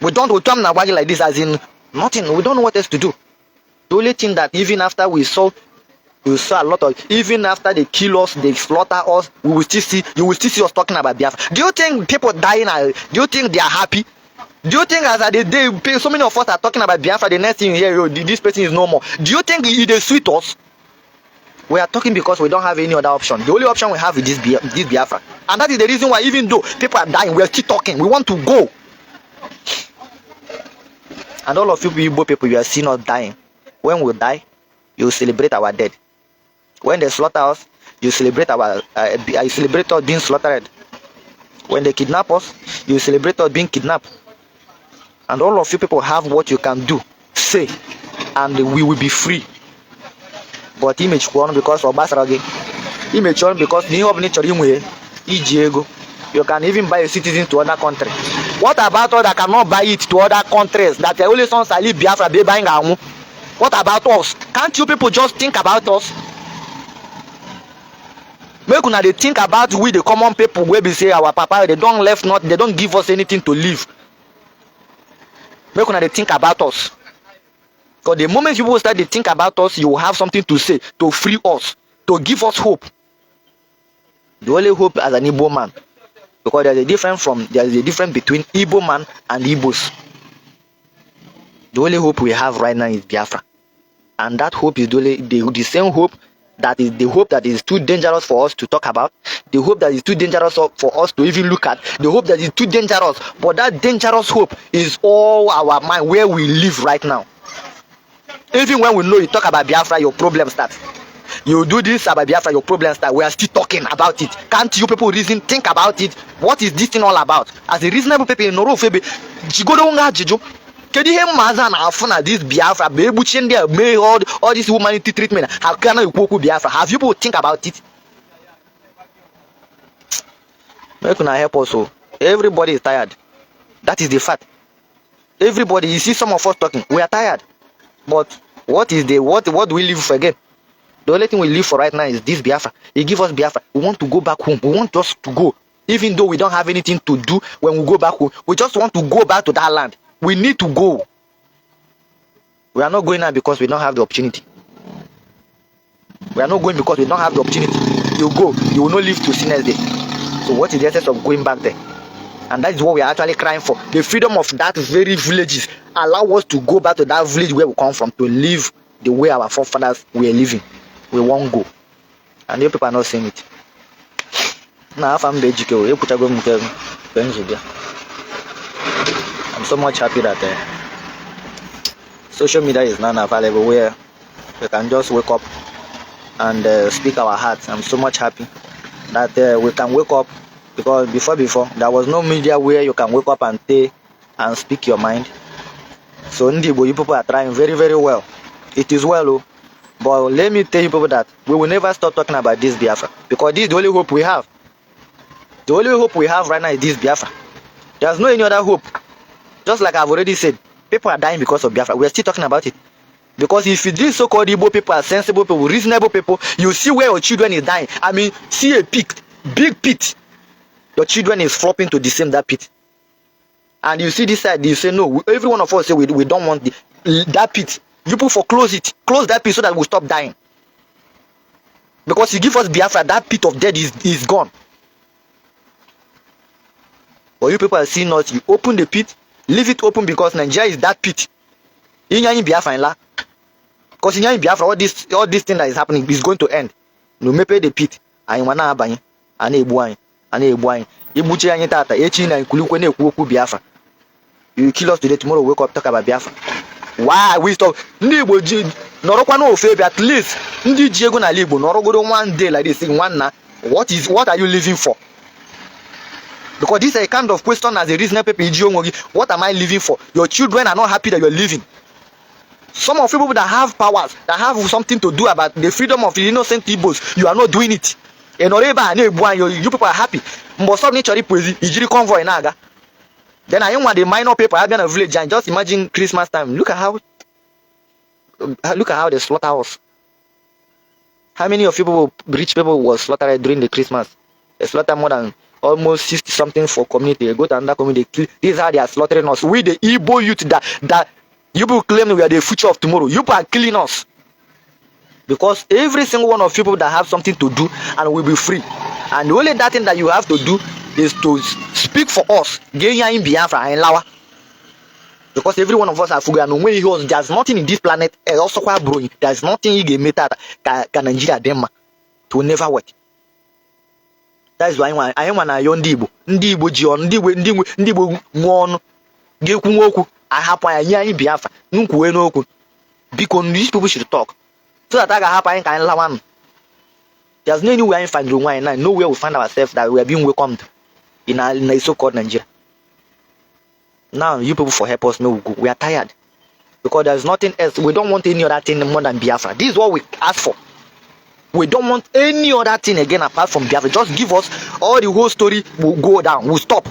We come now like this, as in nothing. We don't know what else to do. The only thing that even after we saw a lot of, even after they kill us, they slaughter us, you will still see us talking about Biafra. Do you think people dying do you think they are happy? Do you think as the day so many of us are talking about Biafra, the next thing you hear, this person is no more? Do you think they sweet us? We are talking because we don't have any other option. The only option we have is this Biafra. And that is the reason why, even though people are dying, we are still talking. We want to go. And all of you Igbo people, you are seeing us dying. When we die, you celebrate our dead. When they slaughter us, you celebrate us being slaughtered. When they kidnap us, you celebrate us being kidnapped. And all of you people have what you can do, say, and we will be free. But image one because of Basrage, image one because you can even buy a citizen to other country. What about us that cannot buy it to other countries? That the only sons I live Biafra be buying our. What about us? Can't you people just think about us? Make una they think about we, the common people, where we say our papa, they don't give us anything to live. Make una they think about us. Because the moment people start to think about us, you will have something to say, to free us, to give us hope. The only hope as an Igbo man. Because there is a difference between Igbo man and Igbos. The only hope we have right now is Biafra. And that hope is the same hope that is the hope that is too dangerous for us to talk about, the hope that is too dangerous for us to even look at, the hope that is too dangerous. But that dangerous hope is all our mind, where we live right now. Even when we know you talk about Biafra, your problem starts. You do this about Biafra, your problem start. We are still talking about it. Can't you people reason, think about it? What is this thing all about? As a reasonable people in Norofebe, Jigodo Unga Jijo. Kedu ihe mmaza na afụ na this Biafra be egbuchie ndị a mee all this humanity treatment ha kana ekwu okwu Biafra? Have you people think about it? Make una help us. So everybody is tired. That is the fact. Everybody, you see some of us talking, we are tired. But what do we live for again? The only thing we live for right now is this Biafra. He give us Biafra. We want to go back home. We want just to go. Even though we don't have anything to do when we go back home, we just want to go back to that land. We need to go. We are not going now because we don't have the opportunity. We are not going because we don't have the opportunity. You go, you will not live to see next day. So what is the essence of going back there? And that is what we are actually crying for. The freedom of that very villages. Allow us to go back to that village where we come from, to live the way our forefathers were living. We won't go. And you people are not saying it. Now, I'm so much happy that social media is now available where we can just wake up and speak our hearts. I'm so much happy that we can wake up, because before there was no media where you can wake up and say and speak your mind. So Igbo, you people are trying very, very well. It is well, oh. But let me tell you people that we will never stop talking about this Biafra, because this is the only hope we have. The only hope we have right now is this Biafra. There's no any other hope. Just like I've already said, people are dying because of Biafra. We are still talking about it. Because if these so-called Igbo people are sensible people, reasonable people, you see where your children is dying. I mean, see a pit, big pit. Your children is flopping to the same that pit. And you see this side, you say no. Every one of us say we don't want that pit. You people for close it. Close that pit so that we stop dying. Because you give us Biafra, that pit of death is gone. But you people are seeing us, you open the pit, leave it open, because Nigeria is that pit. In Biafra, because in Biafra, all this thing that is happening is going to end. No me pay the pit. I wanna abanye, ane ebuanye, ane ebuanye. Ibuche anye tata, echi na nkulukwe ne ekwu Biafra. You kill us today, tomorrow wake up talk about Biafra. Why we stop? Ndị Igbo ji norokwa no ofe, at least ndị ji ego na Igbo norogodo one day like this, one na. What are you living for? Because this is a kind of question as a reasonable people. What am I living for? Your children are not happy that you're living. Some of you people that have powers, that have something to do about the freedom of the innocent Igbos, you are not doing it. You people are happy. Convoy naga. Then I want the minor people have been a village, and just imagine Christmas time. Look at how they slaughter us. How many of you rich people was slaughtered during the Christmas? They slaughter more than almost 60 something for community. They go to another community. This is how they are slaughtering us. We the Igbo youth that you people claim we are the future of tomorrow. You people are killing us. Because every single one of you people that have something to do and will be free. And the only that thing that you have to do is to speak for us. Because every one of us are free. And when he there's nothing in this planet also quite growing. There's nothing you can make that can Nigeria them to never work. That is why I am an ayon Igbo. Ndi Igbo ji on ndi Igbo nwo gekwu nwoku ahapụ anya anyị Biafra nkwuwe n'okwu. Biko these people should talk. So that I can happen in kind of. There's no anywhere I find the wine now. Nowhere we find ourselves that we are being welcomed in a so-called Nigeria. Now you people for help us know we are tired. Because there's nothing else. We don't want any other thing more than Biafra. This is what we ask for. We don't want any other thing again apart from Biafra. Just give us all the whole story will go down. We'll stop.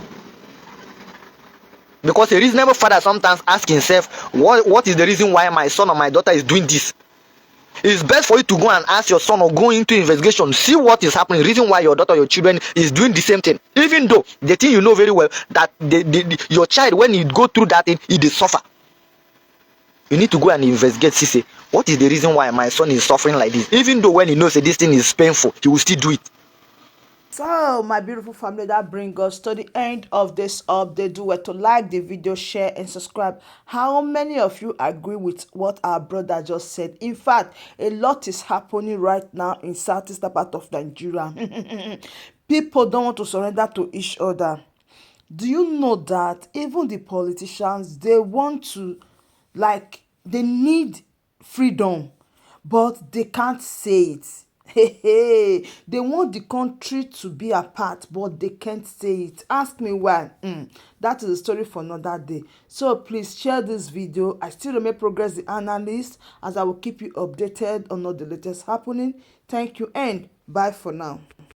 Because a reasonable father sometimes asks himself, what is the reason why my son or my daughter is doing this? It's best for you to go and ask your son or go into investigation, see what is happening, reason why your daughter or your children is doing the same thing. Even though the thing you know very well that your child, when you go through that thing, it is suffer. You need to go and investigate, see what is the reason why my son is suffering like this. Even though when he knows that this thing is painful, he will still do it. So my beautiful family, that brings us to the end of this update. Do well to like the video, share and subscribe. How many of you agree with what our brother just said? In fact, a lot is happening right now in southeastern part of Nigeria. People don't want to surrender to each other. Do you know that even the politicians, they want to, like, they need freedom, but they can't say it. Hey, hey, they want the country to be apart, but they can't say it. Ask me why. That is a story for another day. So please share this video. I still remain Progress the Analyst, as I will keep you updated on all the latest happening. Thank you and bye for now.